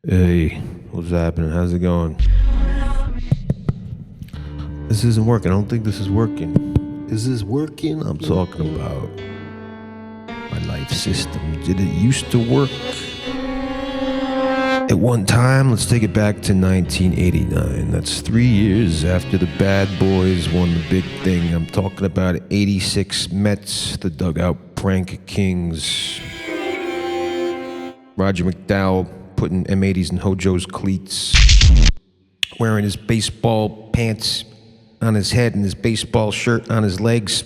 Hey, what's happening? How's it going? This isn't working. I don't think this is working. Is this working? I'm talking about my life system. Did it used to work? At one time, let's take it back to 1989. That's 3 years after the Bad Boys won the big thing. I'm talking about 86 Mets, the dugout prank kings. Roger McDowell putting M80s in Hojo's cleats, wearing his baseball pants on his head and his baseball shirt on his legs,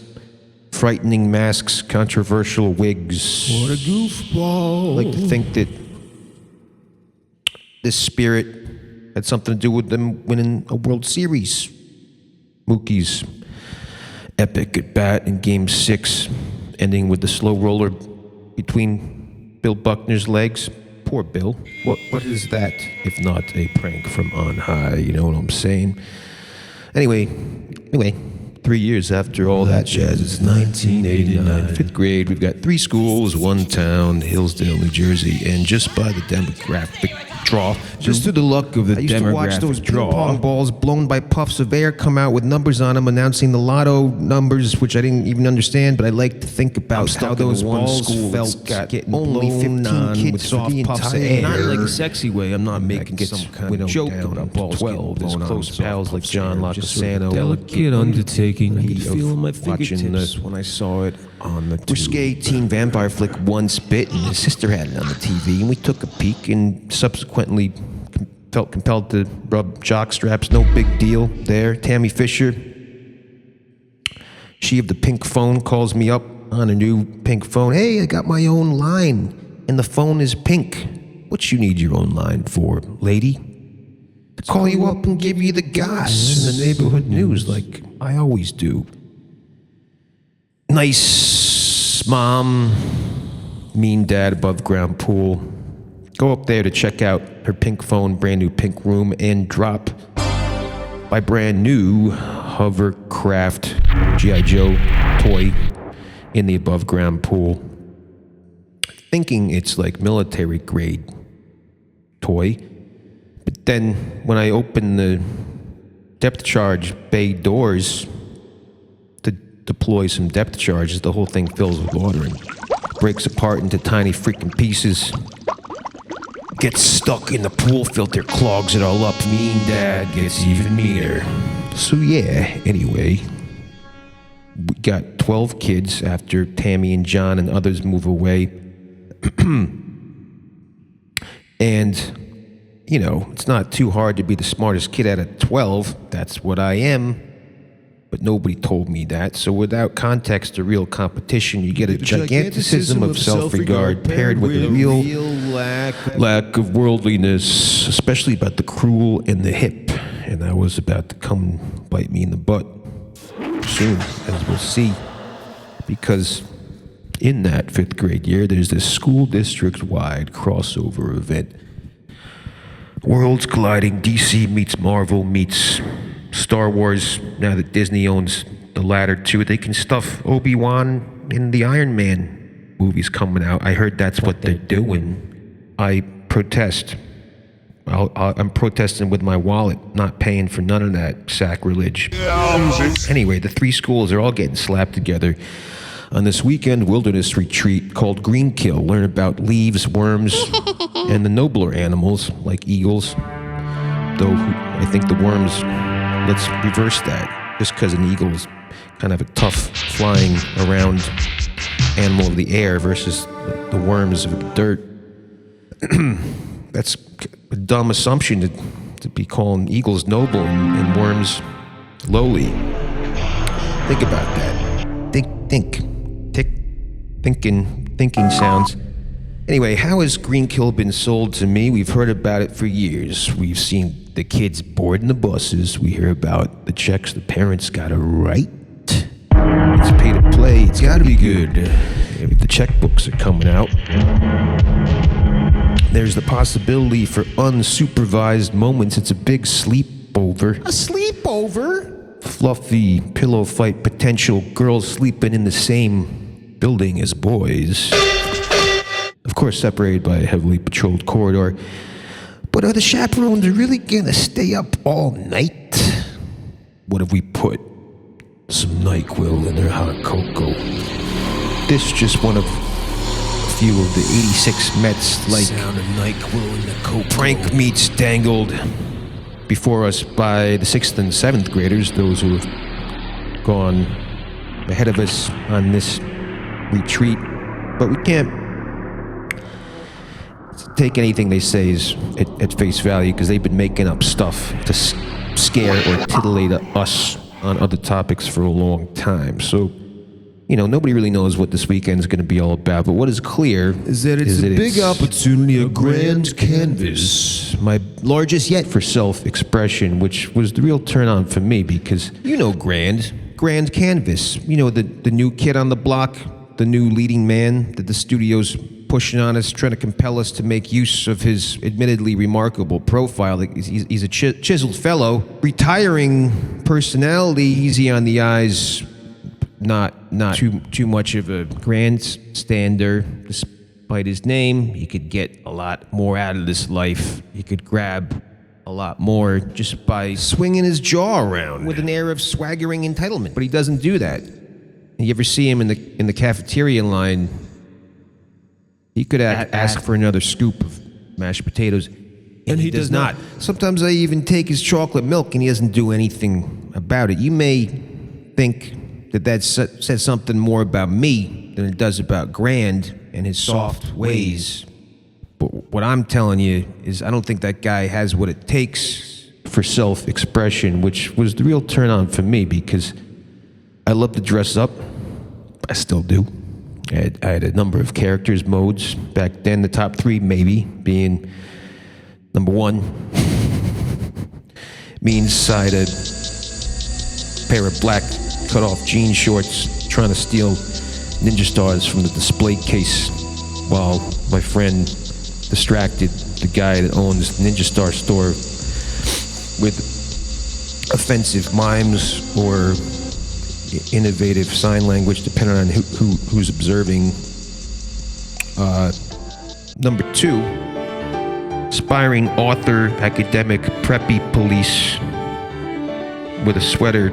frightening masks, controversial wigs. What a goofball. I like to think that this spirit had something to do with them winning a World Series. Mookie's epic at bat in Game 6, ending with the slow roller between Bill Buckner's legs. Poor Bill. What is that if not a prank from on high? You know what I'm saying? Anyway, 3 years after all that jazz, it's 1989, fifth grade. We've got 3 schools, 1 town, Hillsdale, New Jersey, and just by the demographic draw, Just through the luck of the I used to watch those demographic ping draw. pong balls blown by puffs of air come out with numbers on them announcing the lotto numbers, which I didn't even understand, but I like to think about how those balls felt getting only blown 15 on kids with for soft the puffs of entire air. Not Not like like a sexy way. I'm not making get some kind winnowed of joke down about to balls 12 getting as blown on close soft pals like puffs John air. Just sort of Lacasano. delicate undertaking. I can Of feel my watching fingertips the when I saw it on the risque teen vampire flick Once Bit, and his sister had it on the TV, and we took a peek and subsequently felt compelled to rub jock straps. No big deal there. Tammy Fisher, she of the pink phone, calls me up on a new pink phone. Hey, I got my own line, and the phone is pink. What you need your own line for, lady? To call you up and give you the goss in the neighborhood news like I always do. Nice mom, mean dad, above ground pool. Go up there to check out her pink phone, brand new pink room, and drop my brand new hovercraft G.I. Joe toy in the above ground pool. Thinking it's like military grade toy. But then when I open the depth charge bay doors to deploy some depth charges, the whole thing fills with water and breaks apart into tiny freaking pieces. Gets stuck in the pool filter, clogs it all up. Mean dad gets even meaner. So yeah, anyway, we got 12 kids after Tammy and John and others move away. And, you know, it's not too hard to be the smartest kid out of 12. That's what I am. But nobody told me that. So without context or real competition, you get a giganticism of self-regard paired with a real lack of worldliness, especially about the cruel and the hip. And that was about to come bite me in the butt soon, as we'll see. Because in that 5th grade year, there's this school district-wide crossover event. Worlds colliding, DC meets Marvel meets Star Wars. Now that Disney owns the latter two, they can stuff Obi-Wan in the Iron Man movies coming out. I heard that's what they're doing. I protest. I'm protesting with my wallet, not paying for none of that sacrilege. Anyway, the 3 schools are all getting slapped together on this weekend wilderness retreat called Green Kill. Learn about leaves, worms, and the nobler animals like eagles. Though I think the worms, let's reverse that. Just because an eagle is kind of a tough flying around animal of the air versus the worms of the dirt. That's a dumb assumption to be calling eagles noble and worms lowly. Think about that. Thinking sounds. Anyway, how has Green Kill been sold to me? We've heard about it for years. We've seen the kids boarding the buses. We hear about the checks the parents gotta write. It's pay to play. It's gotta be good. If the checkbooks are coming out. There's the possibility for unsupervised moments. It's a big sleepover. A sleepover? Fluffy pillow fight potential. Girls sleeping in the same building as boys. Of course, separated by a heavily patrolled corridor. But are the chaperones really gonna stay up all night? What have we put? Some NyQuil in their hot cocoa. This just one of a few of the 86 Mets like Sound of NyQuil in the cocoa. prank meets dangled before us by the 6th and 7th graders, those who have gone ahead of us on this retreat. But we can't take anything they say is at face value, because they've been making up stuff to scare or titillate us on other topics for a long time. So, nobody really knows what this weekend is going to be all about. But what is clear Is that it's a big opportunity, a grand canvas. my largest yet for self-expression, which was the real turn-on for me, because grand canvas. The new kid on the block, the new leading man that the studio's pushing on us, trying to compel us to make use of his admittedly remarkable profile. He's a chiseled fellow, retiring personality, easy on the eyes, not too much of a grandstander. Despite his name, he could get a lot more out of this life. He could grab a lot more just by swinging his jaw around with an air of swaggering entitlement. But he doesn't do that. You ever see him in the cafeteria line? He could ask for another scoop of mashed potatoes, and he does not. Sometimes I even take his chocolate milk, and he doesn't do anything about it. You may think that says something more about me than it does about Grand and his soft ways. But what I'm telling you is I don't think that guy has what it takes for self-expression, which was the real turn-on for me, because I love to dress up. I still do. I had a number of characters, modes. Back then, the top 3 maybe being number 1, me inside a pair of black cut-off jean shorts trying to steal Ninja Stars from the display case while my friend distracted the guy that owns the Ninja Star store with offensive mimes or innovative sign language, depending on who's observing. Number 2, aspiring author, academic, preppy police with a sweater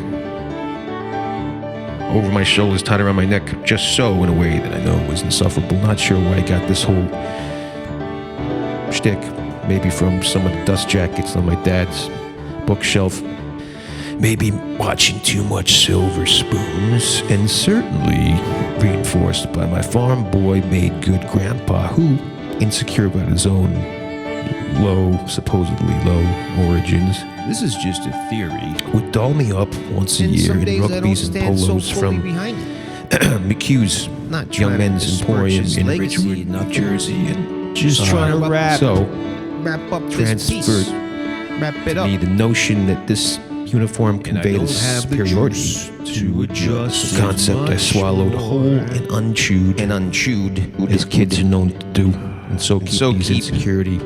over my shoulders, tied around my neck, just so, in a way that I know was insufferable. Not sure where I got this whole shtick. Maybe from some of the dust jackets on my dad's bookshelf. Maybe watching too much Silver Spoons, and certainly reinforced by my farm boy made good grandpa, who, insecure about his own supposedly low origins, This is just a theory. would doll me up once a year in rugbies and polos from McHugh's Young Men's Emporium in Ridgewood, New Jersey, and Just trying to wrap up transferred to me the notion that this uniform conveyed a superiority to adjust. a concept I swallowed whole and unchewed, as kids are known to do, and so keep these insecurity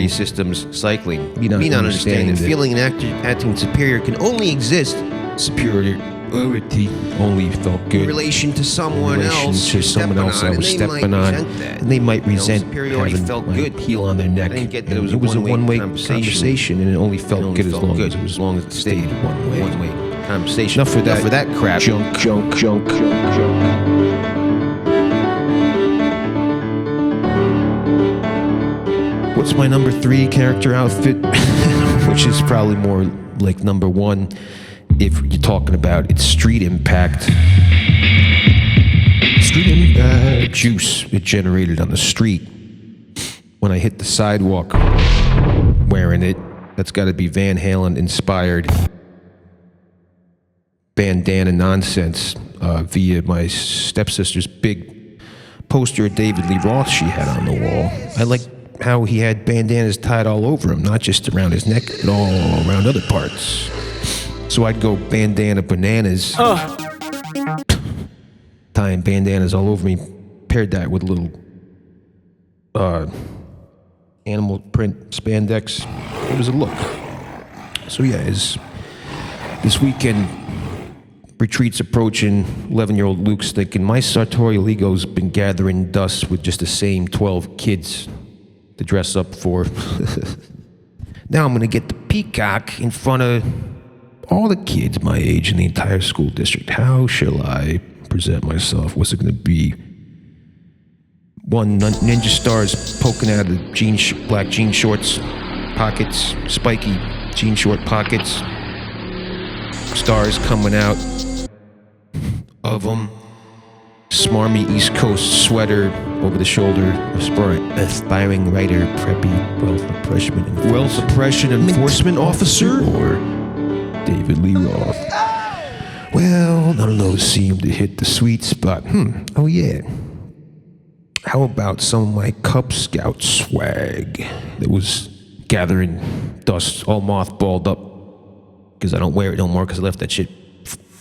systems cycling. Me not understanding that feeling and acting superior can only exist. Superiority only felt good in relation to someone else. I was stepping on, and they might resent having my heel on their neck. Didn't get that And it was a one-way conversation, and it only felt good as long as it stayed one-way. Conversation. Enough for that crap. Junk. What's my number 3 character outfit? Which is probably more like number 1 if you're talking about its street impact. The juice it generated on the street when I hit the sidewalk wearing it. That's got to be Van Halen inspired bandana nonsense via my stepsister's big poster of David Lee Roth she had on the wall. I like how he had bandanas tied all over him, not just around his neck, but all around other parts. So I'd go bandana bananas, tying bandanas all over me, paired that with a little animal print spandex. It was a look. So yeah, this weekend retreat's approaching. 11-year-old Luke's thinking, my sartorial ego's been gathering dust with just the same 12 kids to dress up for. Now I'm going to get the peacock in front of all the kids my age in the entire school district. How shall I present myself? What's it going to be? One, ninja stars poking out of the black jean shorts, pockets, spiky jean short pockets, stars coming out of them, smarmy East Coast sweater over the shoulder, aspiring writer, preppy, wealth oppression enforcement officer, or David Lee Roth. Well, none of those seem to hit the sweet spot. Oh yeah. How about some of my Cub Scout swag that was gathering dust, all mothballed up, because I don't wear it no more because I left that shit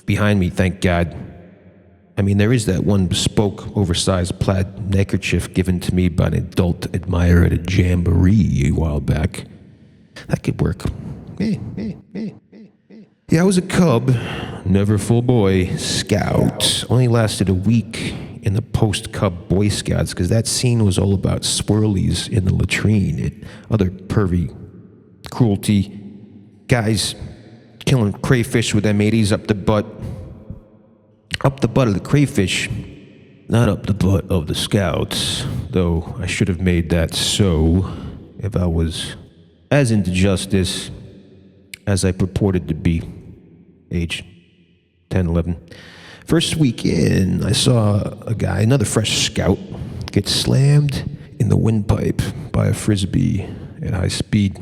behind me, thank God. I mean, there is that one bespoke, oversized plaid neckerchief given to me by an adult admirer at a jamboree a while back. That could work. Yeah, I was a Cub, never full boy, Scout. Only lasted a week in the post-Cub Boy Scouts, because that scene was all about swirlies in the latrine and other pervy cruelty. Guys killing crayfish with M80s up the butt of the crayfish, not up the butt of the Scouts, though I should have made that so if I was as into justice as I purported to be, age 10, 11. First weekend, I saw a guy, another fresh Scout, get slammed in the windpipe by a Frisbee at high speed.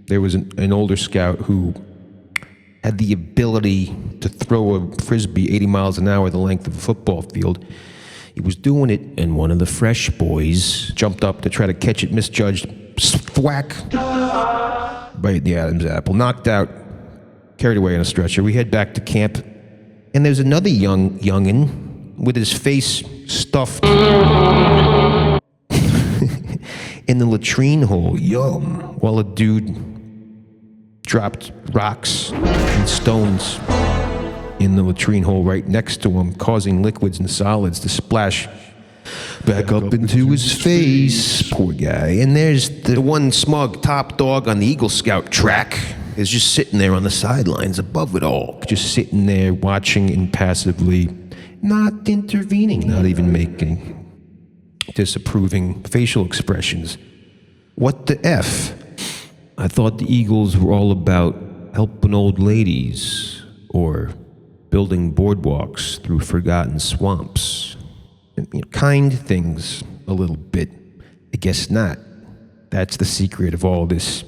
There was an older Scout who had the ability to throw a Frisbee 80 miles an hour the length of a football field. He was doing it, and one of the fresh boys jumped up to try to catch it, misjudged, thwack, right in the Adam's apple, knocked out, carried away on a stretcher. We head back to camp, and there's another youngin' with his face stuffed in the latrine hole, while a dude dropped rocks and stones in the latrine hole right next to him, causing liquids and solids to splash back up into his face. Poor guy. And there's the one smug top dog on the Eagle Scout track is just sitting there on the sidelines above it all, just sitting there watching impassively, not intervening, not even making disapproving facial expressions. What the F? I thought the Eagles were all about helping old ladies or building boardwalks through forgotten swamps. Kind things a little bit. I guess not. That's the secret of all this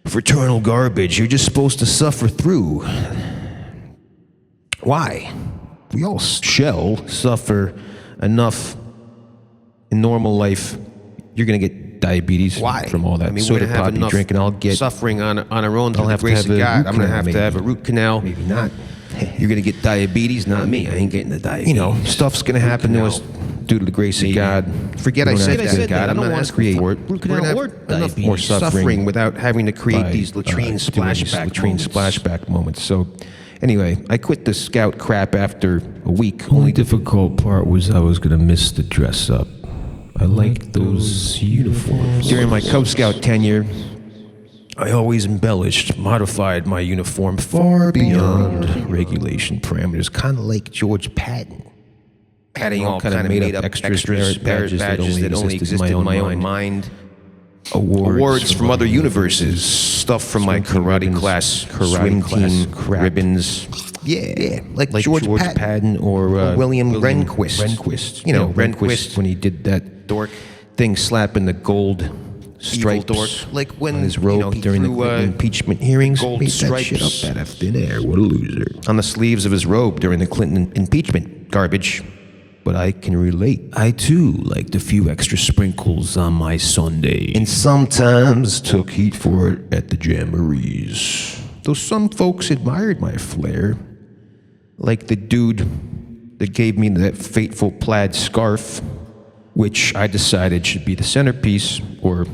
fraternal garbage you're just supposed to suffer through. Why? We all shall suffer enough in normal life. You're going to get diabetes. Why? From all that soda pop you drink, and I'll get suffering on our own. I'll have to have God. I'm going to have to have a root canal. Maybe not. You're going to get diabetes, not me. I ain't getting the diabetes. Stuff's going to happen to us due to the grace of God. Forget I said that, God. I'm not going to create root canal or enough more suffering without having to create these latrine splashback moments. So anyway, I quit the Scout crap after a week. Only difficult part was I was going to miss the dress up. I liked those uniforms. During my Cub Scout tenure, I always embellished, modified my uniform far beyond regulation parameters, kind of like George Patton. Adding all kind of made up extras, badges that only existed in my own mind. Awards from other universes, stuff from my karate class, swim team, ribbons. Yeah, like George Patton or William Rehnquist. Rehnquist when he did that dork thing, slapping the gold stripes like when on his robe during the impeachment hearings. Gold made that shit up out of thin air. What a loser! On the sleeves of his robe during the Clinton impeachment. Garbage. But I can relate. I too liked a few extra sprinkles on my sundae, and sometimes took heat for it at the jamborees. Though some folks admired my flair, like the dude that gave me that fateful plaid scarf, which I decided should be the centerpiece or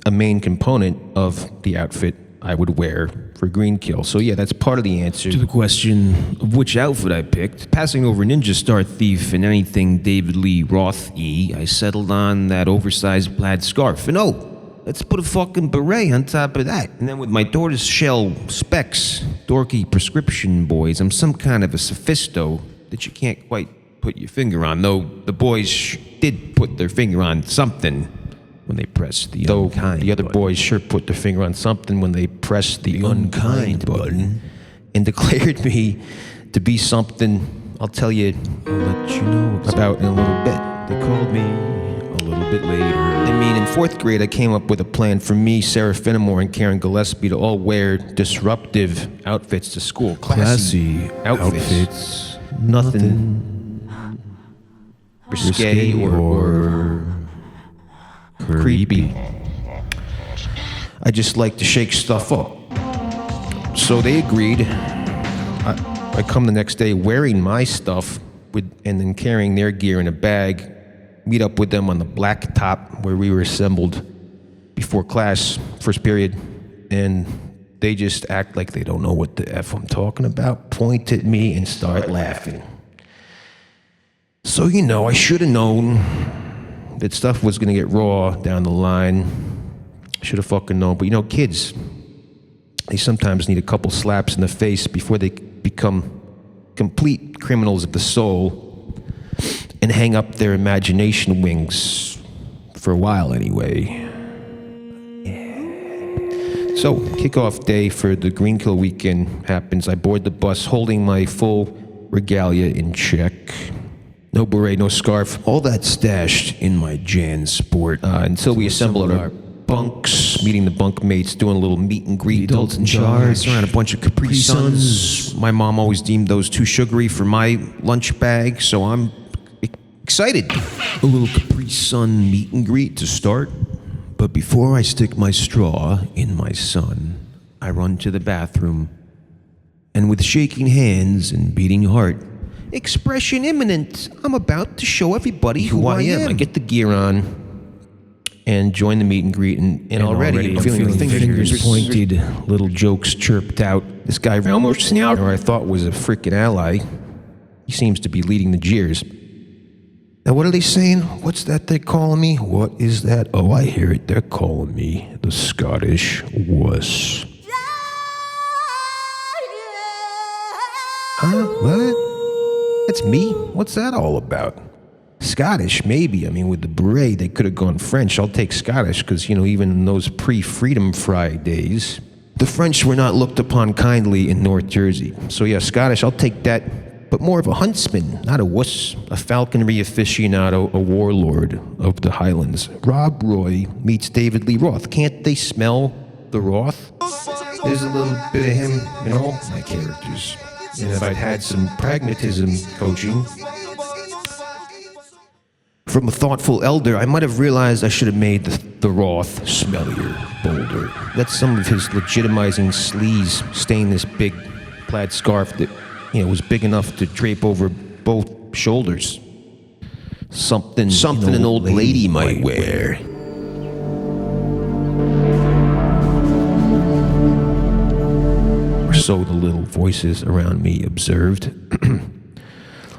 a main component of the outfit. I would wear for green kill. So yeah, that's part of the answer. To the question of which outfit I picked, passing over Ninja Star Thief and anything David Lee Roth-y, I settled on that oversized plaid scarf. And let's put a fucking beret on top of that. And then with my tortoise shell specs, dorky prescription boys, I'm some kind of a sophisto that you can't quite put your finger on, though the boys did put their finger on something when they pressed the unkind the other button. boys sure put their finger on something when they pressed the unkind button and declared me to be something I'll tell you I'll let you know about in a little bit. They called me a little bit later. I mean, in 4th grade, I came up with a plan for me, Sarah Finnemore, and Karen Gillespie to all wear disruptive outfits to school. Classy outfits. Nothing risque or creepy. I just like to shake stuff up. So they agreed. I come the next day wearing my stuff and then carrying their gear in a bag, meet up with them on the black top where we were assembled before class, first period, and they just act like they don't know what the F I'm talking about, point at me and start laughing. So, I should have known that stuff was going to get raw down the line. Should have fucking known. But, kids, they sometimes need a couple slaps in the face before they become complete criminals of the soul and hang up their imagination wings for a while anyway. Yeah. So, kickoff day for the Greenkill weekend happens. I board the bus holding my full regalia in check. No beret, no scarf, all that stashed in my Jan Sport. Until we assemble at our bunks, meeting the bunkmates, doing a little meet and greet. Adults in charge, around a bunch of Capri Suns. My mom always deemed those too sugary for my lunch bag, so I'm excited. A little Capri Sun meet and greet to start. But before I stick my straw in my sun, I run to the bathroom. And with shaking hands and beating heart, expression imminent, I'm about to show everybody who I am. I get the gear on and join the meet and greet, and already I'm feeling fingers pointed, little jokes chirped out. This guy, or I thought was a freaking ally, he seems to be leading the jeers. Now, what are they saying? What's that they're calling me? What is that? Oh, I hear it. They're calling me the Scottish wuss. Huh? What? That's me? What's that all about? Scottish, maybe. I mean, with the beret, they could have gone French. I'll take Scottish because, even in those pre-Freedom Fry days, the French were not looked upon kindly in North Jersey. So, yeah, Scottish, I'll take that. But more of a huntsman, not a wuss. A falconry aficionado, a warlord of the Highlands. Rob Roy meets David Lee Roth. Can't they smell the Roth? There's a little bit of him in all my characters. And if I'd had some pragmatism coaching from a thoughtful elder, I might have realized I should have made the Roth smellier, bolder. Let some of his legitimizing sleaze stain this big plaid scarf that, was big enough to drape over both shoulders. Something an old lady might wear. Or so the little voices around me observed.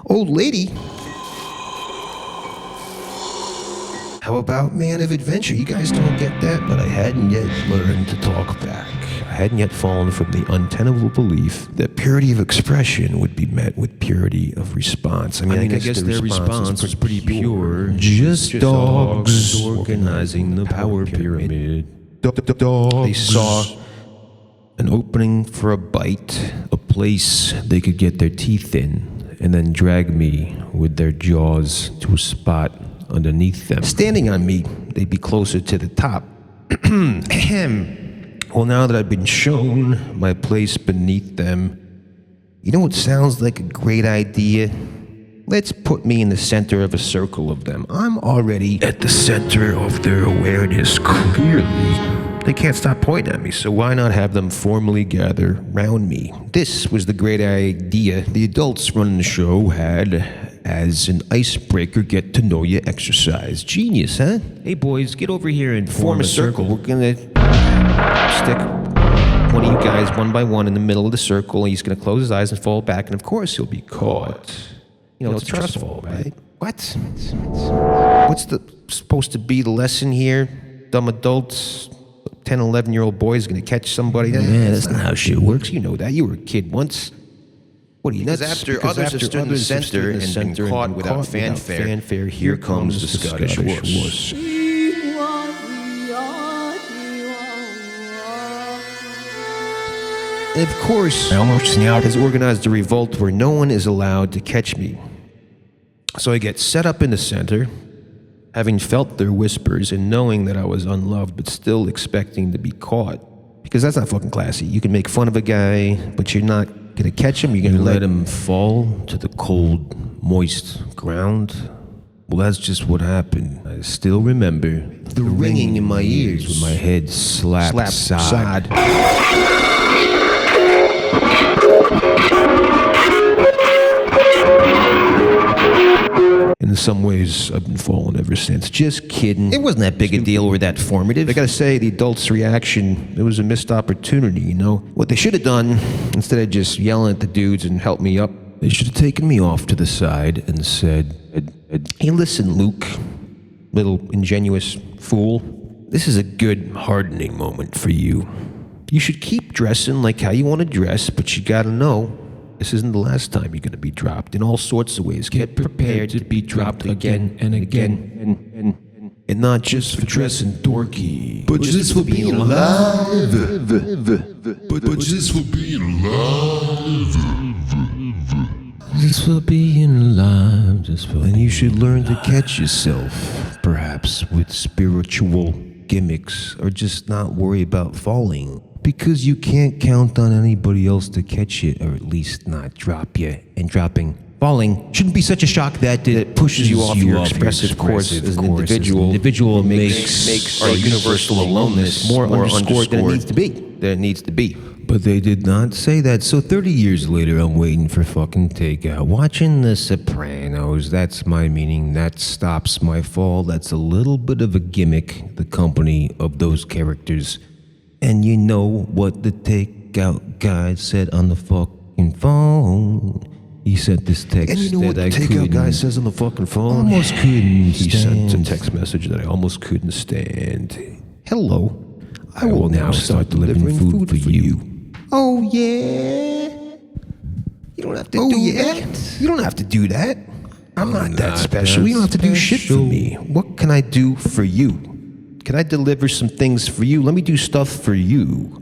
Old lady? How about man of adventure? You guys don't get that, but I hadn't yet learned to talk back. I hadn't yet fallen from the untenable belief that purity of expression would be met with purity of response. I guess their response was pretty pure. Just dogs organizing the power pyramid. They saw an opening for a bite, a place they could get their teeth in, and then drag me with their jaws to a spot underneath them. Standing on me, they'd be closer to the top. Well, now that I've been shown my place beneath them, you know what sounds like a great idea? Let's put me in the center of a circle of them. I'm already at the center of their awareness, clearly. They can't stop pointing at me, so why not have them formally gather round me? This was the great idea the adults running the show had as an icebreaker get-to-know-you exercise. Genius, huh? Hey, boys, get over here and form a circle. We're gonna stick one of you guys one by one in the middle of the circle, and he's going to close his eyes and fall back, and of course he'll be caught. You know, it's Trustfall, right? What? What's supposed to be the lesson here? Dumb adults, 10, 11-year-old boys going to catch somebody? Yeah, that's not how shit works. You know that. You were a kid once. What are you nuts? Because others have stood in the center and been caught without fanfare, here comes the Scottish horse. And of course, has organized a revolt where no one is allowed to catch me. So I get set up in the center, having felt their whispers and knowing that I was unloved, but still expecting to be caught. Because that's not fucking classy. You can make fun of a guy, but you're not going to catch him. You're going to Let him fall to the cold, moist ground. Well, that's just what happened. I still remember the ringing in my ears with my head slapped side. In some ways, I've been falling ever since. Just kidding. It wasn't that big a deal or that formative. I gotta say, the adults' reaction, it was a missed opportunity, you know? What they should have done, instead of just yelling at the dudes and help me up, They should have taken me off to the side and said, hey, listen, Luke, little ingenuous fool, this is a good hardening moment for you. You should keep dressing like how you want to dress, but you gotta know, this isn't the last time you're going to be dropped in all sorts of ways. Get prepared to be dropped again and again. And not just for dressing dorky, but just for being alive. But just for being alive. just for being alive, just for... And you should learn to catch yourself, perhaps with spiritual gimmicks, or just not worry about falling. Because you can't count on anybody else to catch you, or at least not drop you. And falling shouldn't be such a shock that it pushes you off your expressive course as an individual. Individual makes our universal aloneness more underscored than it needs to be. But they did not say that. So 30 years later, I'm waiting for fucking takeout. Watching The Sopranos, that's my meaning. That stops my fall. That's a little bit of a gimmick, the company of those characters. And you know what the takeout guy said on the fucking phone? He sent this text and you know what that the I takeout guy says on the fucking phone? Almost couldn't He stand. sent a text message that I almost couldn't stand. Hello. I will now start delivering food for you. Oh, yeah? You don't have to do that. You don't have to do that. I'm not that special. You don't have to do shit for me. What can I do for you? Can I deliver some things for you? Let me do stuff for you.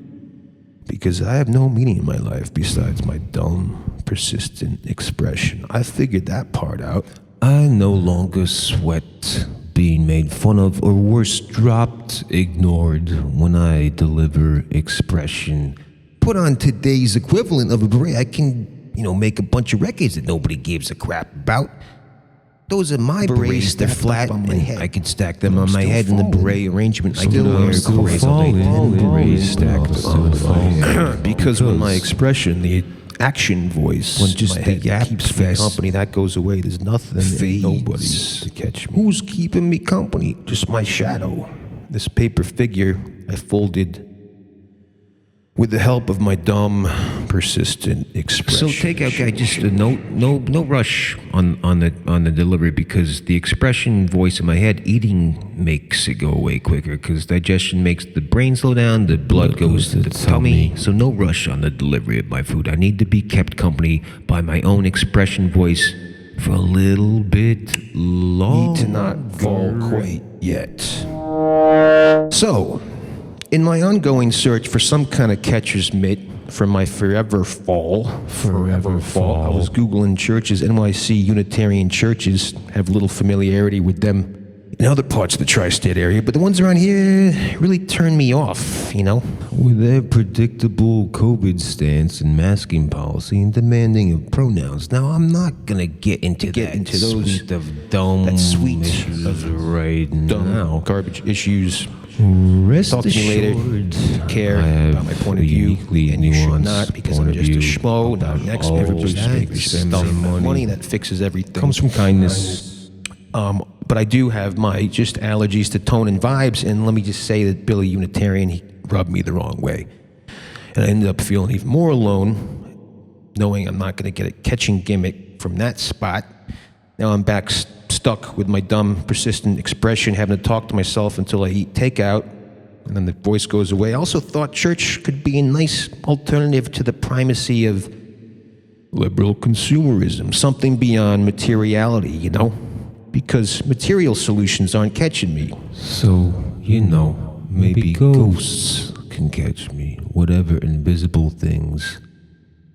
Because I have no meaning in my life besides my dumb, persistent expression. I figured that part out. I no longer sweat being made fun of, or worse, dropped, ignored when I deliver expression. Put on today's equivalent of a beret, I can, make a bunch of records that nobody gives a crap about. Those are my berets, they're flat, on my and head. I can stack them on my head in the beret arrangement. I can Still wear berets all day. berets stacked on my head. Because when my expression, the action voice, When just my the head yap keeps me fest company, that goes away. There's nothing and fades. nobody to catch me. Who's keeping me company? Just my shadow. This paper figure I folded with the help of my dumb, persistent expression. So takeout guy, just no rush on the delivery, because the expression voice in my head, eating makes it go away quicker, because digestion makes the brain slow down, the blood goes to the tummy. So no rush on the delivery of my food. I need to be kept company by my own expression voice for a little bit longer. Need to not fall quite yet. So, in my ongoing search for some kind of catcher's mitt for my forever fall, I was Googling churches. NYC Unitarian churches have little familiarity with them in other parts of the tri-state area, but the ones around here really turn me off, With their predictable COVID stance and masking policy and demanding of pronouns. Now, I'm not gonna get into those suite of dumb issues right Dumb now. garbage issues. Rest Talk to me later. assured, Care I have about my point of a view, uniquely and you should nuanced not, because point I'm of just a view schmo. Now, about next, all everybody that stuff money that fixes everything. comes from kindness. But I do have my just allergies to tone and vibes, and let me just say that Billy Unitarian, he rubbed me the wrong way. And I ended up feeling even more alone, knowing I'm not going to get a catching gimmick from that spot. Now I'm back stuck with my dumb, persistent expression, having to talk to myself until I eat takeout, and then the voice goes away. I also thought church could be a nice alternative to the primacy of liberal consumerism, something beyond materiality, you know? Because material solutions aren't catching me. So, maybe ghosts can catch me. Whatever invisible things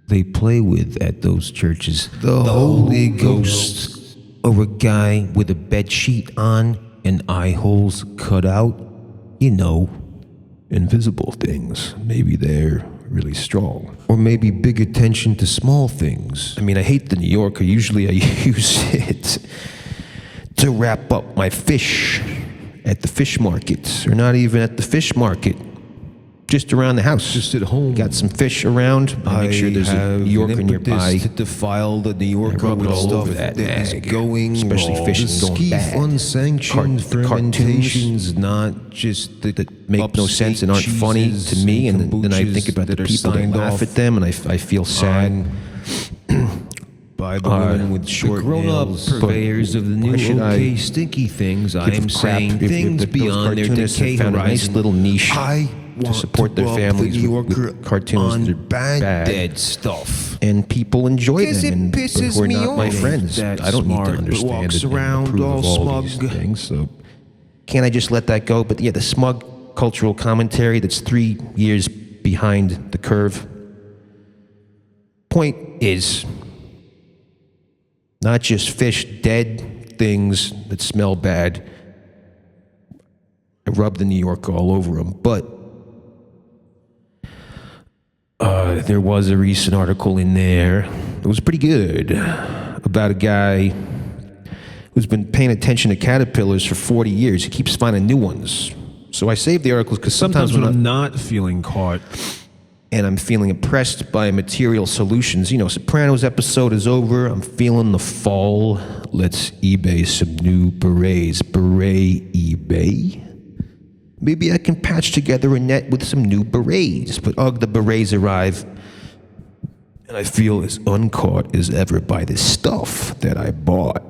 they play with at those churches. The Holy Ghost. Or a guy with a bed sheet on and eye holes cut out. Invisible things. Maybe they're really strong. Or maybe big attention to small things. I mean, I hate the New Yorker. Usually I use it to wrap up my fish at the fish markets, or not even at the fish market, just around the house. Just at home. Got some fish around. I make sure there's a New Yorker nearby. To defile the New Yorker rub it with all stuff over that is bag. going Especially wrong. fish is going bad. Unsanctioned The cartoons fermentations, not just the that make no sense and aren't funny to me, and then I think about the people that laugh at them, and I feel sad. By the women with short grown-up nails, purveyors of the new I stinky things. I give am a crap saying if things those beyond their cartoonists have decay found a nice horizon. little niche I to want support their rub families the New with Yorker cartoons on that are bad, bad. dead stuff. And people enjoy Because them, it and but pisses who are me not my off. friends. That I don't need smart, to but understand walks it and around approve all of all smug. these things. So can't I just let that go? But yeah, the smug cultural commentary that's 3 years behind the curve. Point is, not just fish, dead things that smell bad. I rub the New Yorker all over them, but there was a recent article in there. It was pretty good about a guy who's been paying attention to caterpillars for 40 years. He keeps finding new ones. So I saved the articles because sometimes when I'm not feeling caught, and I'm feeling oppressed by material solutions. Sopranos episode is over. I'm feeling the fall. Let's eBay some new berets. Beret eBay? Maybe I can patch together a net with some new berets. But the berets arrive, and I feel as uncaught as ever by this stuff that I bought.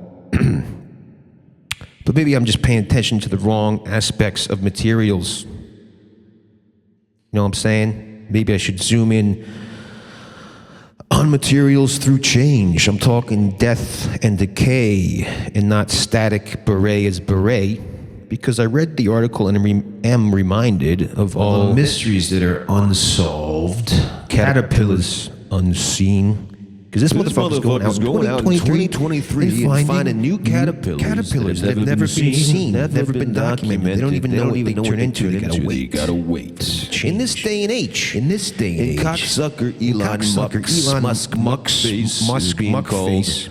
But maybe I'm just paying attention to the wrong aspects of materials. You know what I'm saying? Maybe I should zoom in on materials through change. I'm talking death and decay and not static beret as beret, because I read the article and am reminded of all the mysteries that are unsolved. caterpillars unseen. Because this motherfucker's going out in 2023 and finding new caterpillars that have never been seen, never been documented. They don't even know what they turn into. They gotta wait. In this day and age. Cocksucker Elon Musk Muckface.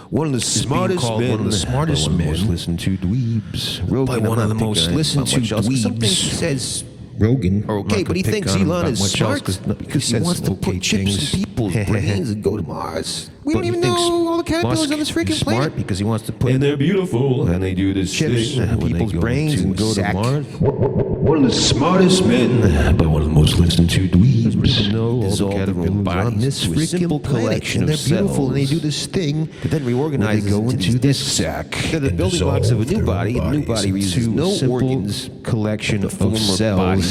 One of the smartest men, one of the smartest men, most listened to dweebs. By one of the most listened to Something he dweebs. says Rogan. Okay, but he thinks Elon is smart because he wants to put chips in people's brains and go to Mars. We don't even know all the caterpillars on this freaking smart planet. because he wants to put And they're beautiful, and they do this chips thing in when people's they go brains to and go to sack. Mars. One of the smartest men, but one of the most listened to dweebs. Know all the Dissolve their caterpillars own on bodies this to a freaking simple planet, collection and of they're beautiful, and they cells. do this thing But then reorganize they go into into this this sack. They're the and building blocks of a dissolve new their body. own The new body bodies uses into no simple organs collection of former cells body.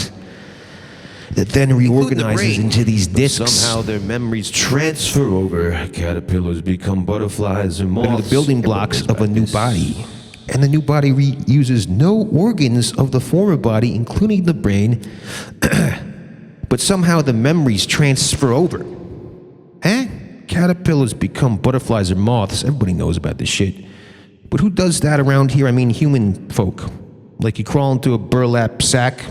that then reorganizes brain. into these discs. Somehow their memories transfer over. Caterpillars become butterflies and They're moths. the building blocks of a new body. And the new body uses no organs of the former body, including the brain, but somehow the memories transfer over. Caterpillars become butterflies or moths. Everybody knows about this shit. But who does that around here? I mean, human folk. Like you crawl into a burlap sack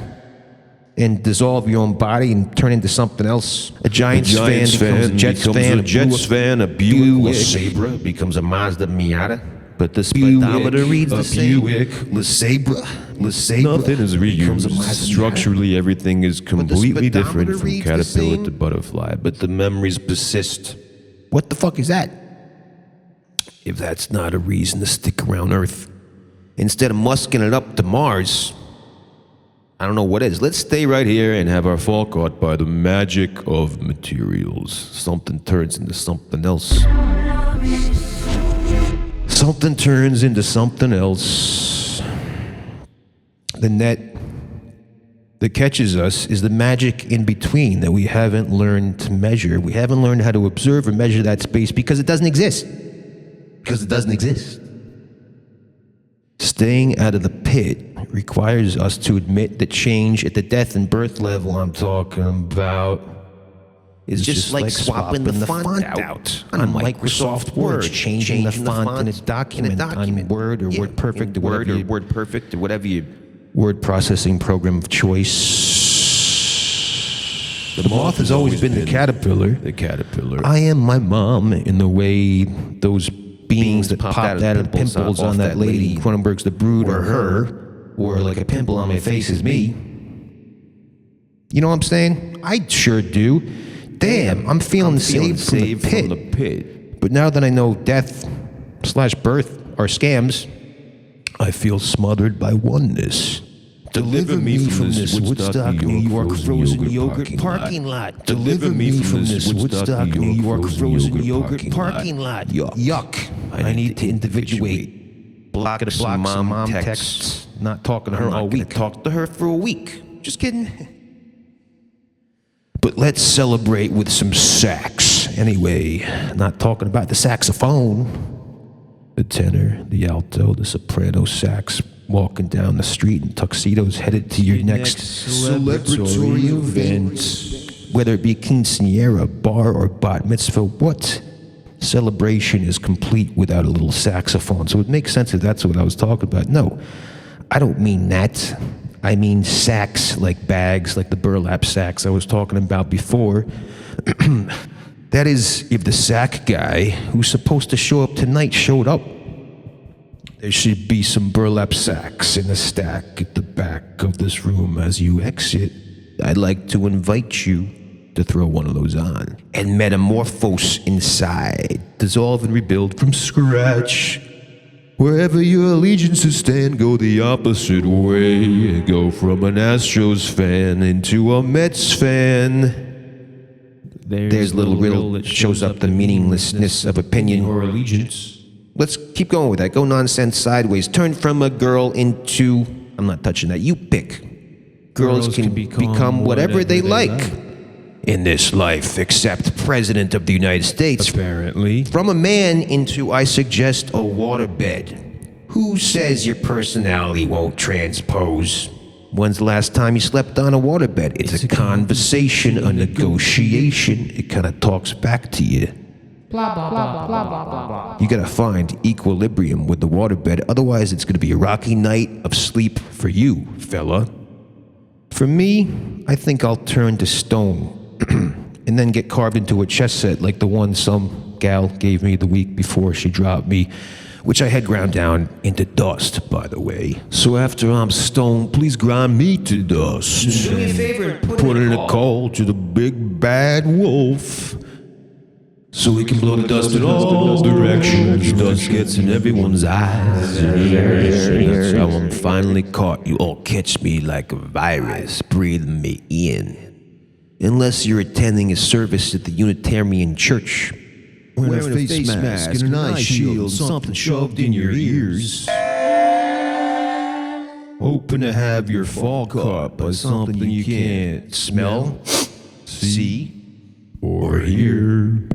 and dissolve your own body and turn into something else. A Giants fan becomes a Jets fan. A Buick LeSabre becomes a Mazda Miata. But the speedometer reads the same. Buick LeSabre. Nothing is becomes a reused. Mazda Structurally, everything is completely different speedometer from reads the caterpillar same. to butterfly. But the memories persist. What the fuck is that? If that's not a reason to stick around Earth, instead of musking it up to Mars, I don't know what is. Let's stay right here and have our fall caught by the magic of materials. Something turns into something else. Something turns into something else. The net that catches us is the magic in between that we haven't learned to measure. We haven't learned how to observe or measure that space because it doesn't exist. Because it doesn't exist. Staying out of the pit requires us to admit that change at the death and birth level I'm talking about is just like swapping the font out on Microsoft Word, changing the font in a document on Word or WordPerfect or whatever your word processing program of choice. The moth has always been the caterpillar. The caterpillar. I am my mom in the way those beings that popped out of the pimples on that lady Cronenberg's The Brood or her, or like a pimple on my face is me. You know what I'm saying? I sure do. Damn, I'm feeling saved from the pit. But now that I know death/birth are scams, I feel smothered by oneness. Deliver me from this Woodstock, New York frozen yogurt parking lot. Deliver me from this Woodstock, New York frozen yogurt parking lot. Yuck. I need to individuate. Block some mom texts. Not talking to her all week. Talk to her for a week. Just kidding. But let's celebrate with some sax. Anyway, not talking about the saxophone. The tenor, the alto, the soprano sax walking down the street in tuxedos headed to your next celebratory event. Whether it be quinceañera, bar, or bat mitzvah, what celebration is complete without a little saxophone? So it makes sense if that's what I was talking about. No, I don't mean that. I mean sacks, like bags, like the burlap sacks I was talking about before. That is, if the sack guy who's supposed to show up tonight showed up. There should be some burlap sacks in a stack at the back of this room as you exit. I'd like to invite you to throw one of those on and metamorphose inside. Dissolve and rebuild from scratch. Wherever your allegiances stand, go the opposite way. Go from an Astros fan into a Mets fan. There's a little riddle that shows up the meaninglessness of opinion or allegiance. Let's keep going with that. Go nonsense sideways. Turn from a girl into... I'm not touching that. You pick. Girls can become whatever they like in this life, except President of the United States. Apparently. From a man into, I suggest, a waterbed. Who says your personality won't transpose? When's the last time you slept on a waterbed? It's a conversation, a negotiation. It kind of talks back to you. Blah, blah, blah, blah, blah, blah, blah. You gotta find equilibrium with the waterbed, otherwise it's gonna be a rocky night of sleep for you, fella. For me, I think I'll turn to stone and then get carved into a chess set like the one some gal gave me the week before she dropped me, which I had ground down into dust, by the way. So after I'm stoned, please grind me to dust. Do me a favor and put in a call to the big bad wolf. So we can blow the dust in all directions. Dust gets in everyone's eyes. That's how I'm finally caught. You all catch me like a virus. Breathe me in. Unless you're attending a service at the Unitarian Church. Wearing a face mask and an eye shield, something shoved in your ears. Hoping to have your fall caught by something you can't smell, see, or hear.